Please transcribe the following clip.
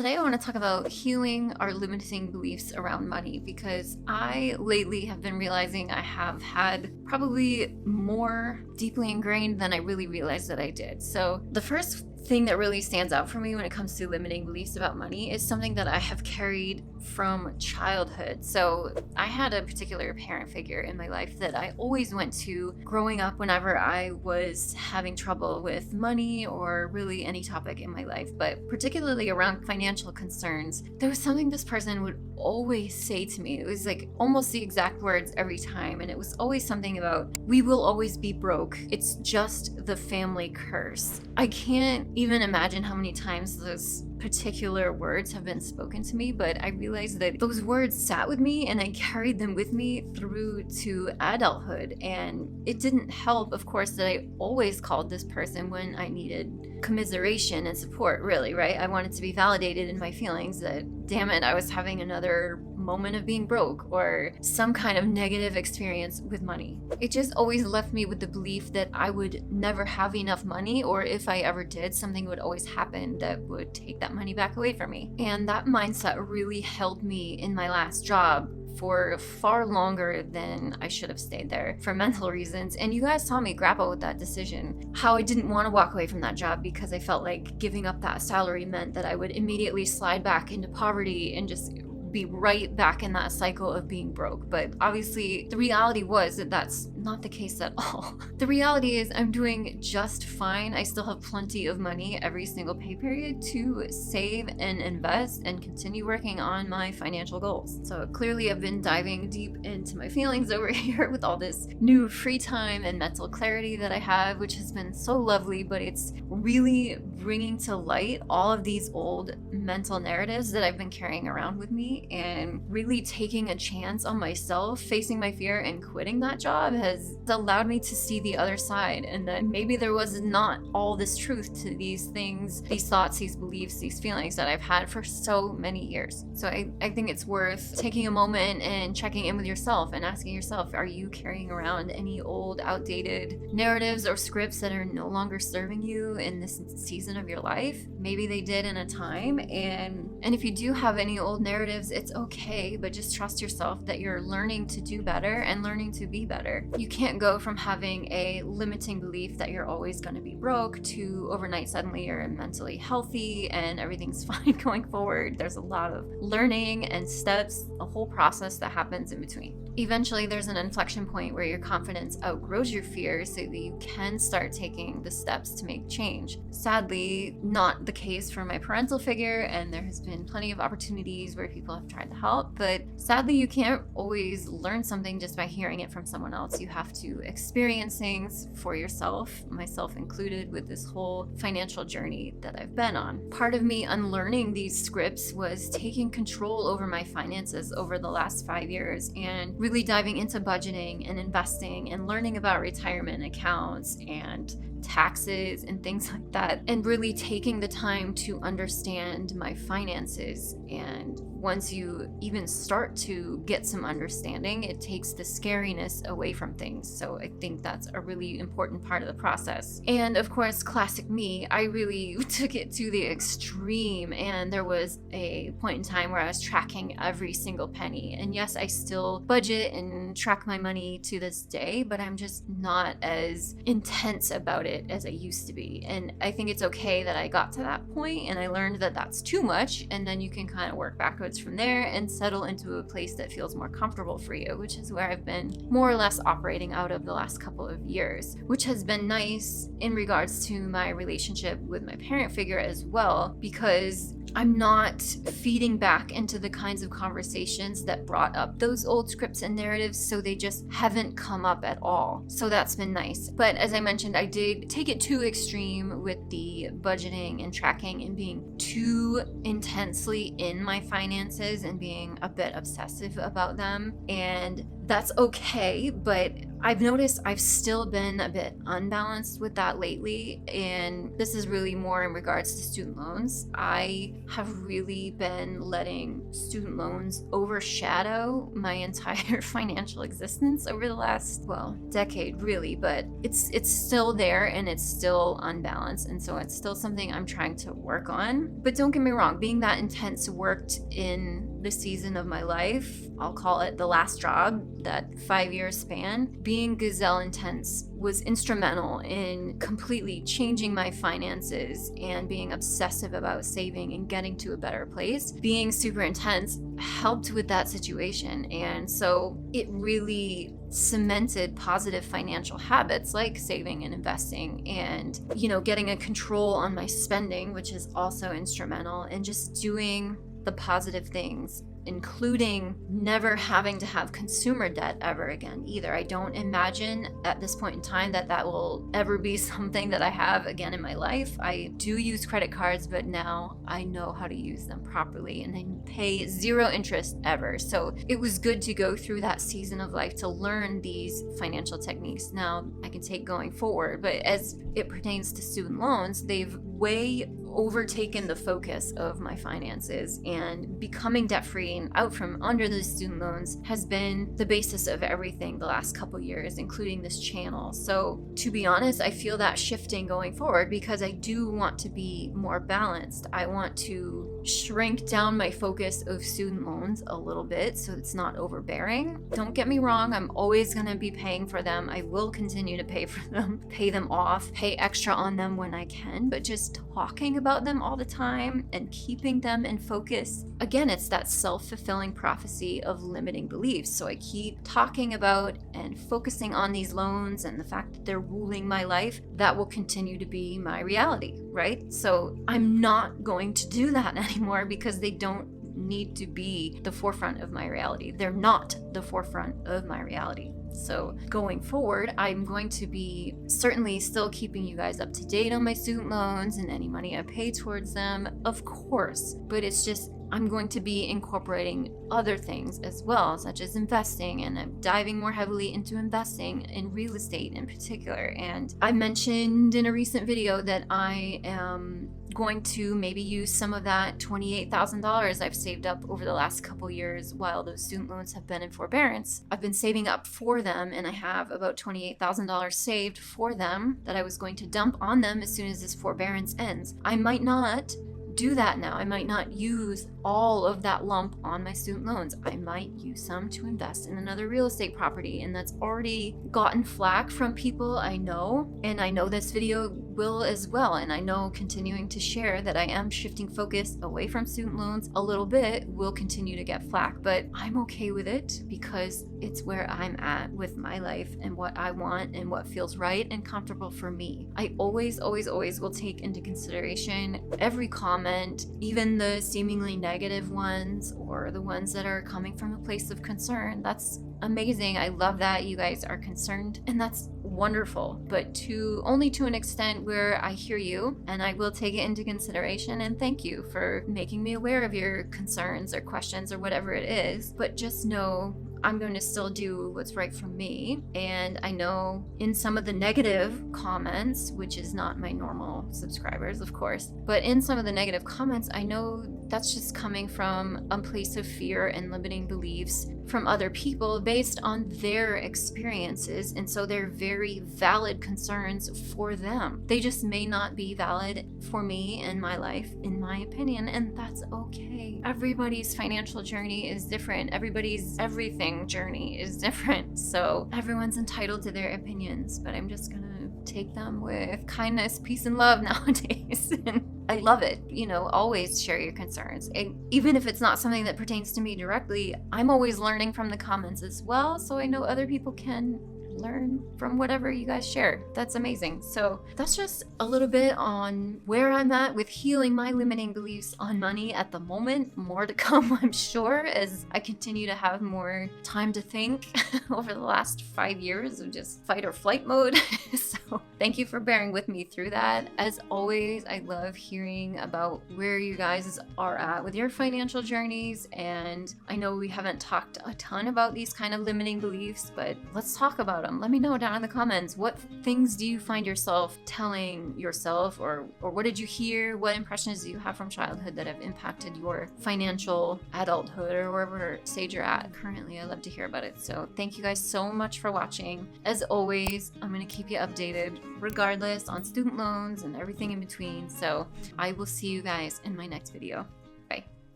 Today, I want to talk about healing our limiting beliefs around money because I lately have been realizing I have had probably more deeply ingrained than I really realized that I did. So, the first thing that really stands out for me when it comes to limiting beliefs about money is something that I have carried from childhood. So, I had a particular parent figure in my life that I always went to growing up whenever I was having trouble with money or really any topic in my life, but particularly around financial concerns. There was something this person would always say to me. It was like almost the exact words every time, and it was always something about, "We will always be broke. It's just the family curse." I can't even imagine how many times those particular words have been spoken to me, but I realized that those words sat with me and I carried them with me through to adulthood. And it didn't help, of course, that I always called this person when I needed commiseration and support, really, right? I wanted to be validated in my feelings that, damn it, I was having another moment of being broke or some kind of negative experience with money. It just always left me with the belief that I would never have enough money, or if I ever did, something would always happen that would take that money back away from me. And that mindset really held me in my last job for far longer than I should have stayed there for mental reasons. And you guys saw me grapple with that decision, how I didn't want to walk away from that job because I felt like giving up that salary meant that I would immediately slide back into poverty and just be right back in that cycle of being broke. But obviously the reality was that that's not the case at all. The reality is I'm doing just fine. I still have plenty of money every single pay period to save and invest and continue working on my financial goals. So clearly I've been diving deep into my feelings over here with all this new free time and mental clarity that I have, which has been so lovely, but it's really bringing to light all of these old mental narratives that I've been carrying around with me, and really taking a chance on myself, facing my fear and quitting that job has allowed me to see the other side, and that maybe there was not all this truth to these things, these thoughts, these beliefs, these feelings that I've had for so many years. So I think it's worth taking a moment and checking in with yourself and asking yourself, are you carrying around any old outdated narratives or scripts that are no longer serving you in this season of your life? Maybe they did in a time, and if you do have any old narratives, it's okay, but just trust yourself that you're learning to do better and learning to be better. You can't go from having a limiting belief that you're always going to be broke to overnight suddenly you're mentally healthy and everything's fine going forward. There's a lot of learning and steps, a whole process that happens in between. Eventually, there's an inflection point where your confidence outgrows your fears so that you can start taking the steps to make change. Sadly, not the case for my parental figure, and there has been plenty of opportunities where people have tried to help, but sadly, you can't always learn something just by hearing it from someone else. You have to experience things for yourself, myself included, with this whole financial journey that I've been on. Part of me unlearning these scripts was taking control over my finances over the last 5 years and really diving into budgeting and investing and learning about retirement accounts and taxes and things like that, and really taking the time to understand my finances. And once you even start to get some understanding, it takes the scariness away from things. So I think that's a really important part of the process. And of course, classic me, I really took it to the extreme, and there was a point in time where I was tracking every single penny. And yes, I still budget and track my money to this day, but I'm just not as intense about it as I used to be. And I think it's okay that I got to that point and I learned that that's too much, and then you can kind of work backwards from there and settle into a place that feels more comfortable for you, which is where I've been more or less operating out of the last couple of years, which has been nice in regards to my relationship with my parent figure as well, because I'm not feeding back into the kinds of conversations that brought up those old scripts and narratives, so they just haven't come up at all. So that's been nice. But as I mentioned, I did take it too extreme with the budgeting and tracking and being too intensely in my finances and being a bit obsessive about them. And that's okay, but I've noticed I've still been a bit unbalanced with that lately, and this is really more in regards to student loans. I have really been letting student loans overshadow my entire financial existence over the last, well, decade really, but it's still there and it's still unbalanced, and so it's still something I'm trying to work on. But don't get me wrong, being that intense worked in the season of my life, I'll call it the last job, that 5-year span, being gazelle intense was instrumental in completely changing my finances and being obsessive about saving and getting to a better place. Being super intense helped with that situation, and so it really cemented positive financial habits like saving and investing, and getting a control on my spending, which is also instrumental, and just doing the positive things, including never having to have consumer debt ever again either. I don't imagine at this point in time that will ever be something that I have again in my life. I do use credit cards, but now I know how to use them properly and I pay 0 interest ever. So it was good to go through that season of life to learn these financial techniques. Now I can take going forward, but as it pertains to student loans, they've way overtaken the focus of my finances, and becoming debt-free and out from under the student loans has been the basis of everything the last couple years, including this channel. So to be honest, I feel that shifting going forward because I do want to be more balanced. I want to shrink down my focus of student loans a little bit so it's not overbearing. Don't get me wrong, I'm always going to be paying for them. I will continue to pay for them, pay them off, pay extra on them when I can, but just talking about them all the time and keeping them in focus. Again, it's that self-fulfilling prophecy of limiting beliefs. So I keep talking about and focusing on these loans and the fact that they're ruling my life. That will continue to be my reality, right? So I'm not going to do that anymore because they don't need to be the forefront of my reality. They're not the forefront of my reality. So going forward, I'm going to be certainly still keeping you guys up to date on my student loans and any money I pay towards them, of course, but it's just I'm going to be incorporating other things as well, such as investing, and I'm diving more heavily into investing in real estate in particular. And I mentioned in a recent video that I am going to maybe use some of that $28,000 I've saved up over the last couple years while those student loans have been in forbearance. I've been saving up for them, and I have about $28,000 saved for them that I was going to dump on them as soon as this forbearance ends. I might not do that now. I might not use all of that lump on my student loans. I might use some to invest in another real estate property, and that's already gotten flack from people I know, and I know this video will as well, and I know continuing to share that I am shifting focus away from student loans a little bit will continue to get flack, but I'm okay with it because it's where I'm at with my life and what I want and what feels right and comfortable for me. I always will take into consideration every comment, even the seemingly negative ones or the ones that are coming from a place of concern. That's amazing. I love that you guys are concerned, and that's wonderful, but only to an extent where I hear you and I will take it into consideration, and thank you for making me aware of your concerns or questions or whatever it is. But just know I'm going to still do what's right for me. And I know in some of the negative comments, which is not my normal subscribers, of course, but in some of the negative comments, I know that's just coming from a place of fear and limiting beliefs from other people based on their experiences. And so they're very valid concerns for them. They just may not be valid for me and my life, in my opinion, and that's okay. Everybody's financial journey is different. Everybody's everything journey is different. So everyone's entitled to their opinions, but I'm just gonna take them with kindness, peace, and love nowadays. And I love it. Always share your concerns. And even if it's not something that pertains to me directly, I'm always learning from the comments as well. So I know other people can learn from whatever you guys share. That's amazing. So that's just a little bit on where I'm at with healing my limiting beliefs on money at the moment. More to come, I'm sure, as I continue to have more time to think over the last 5 years of just fight or flight mode. So thank you for bearing with me through that. As always, I love hearing about where you guys are at with your financial journeys. And I know we haven't talked a ton about these kind of limiting beliefs, but let's talk about them. them. Let me know down in the comments, what things do you find yourself telling yourself, or what did you hear? What impressions do you have from childhood that have impacted your financial adulthood or wherever stage you're at currently? I love to hear about it. So thank you guys so much for watching. As always, I'm going to keep you updated regardless on student loans and everything in between. So I will see you guys in my next video.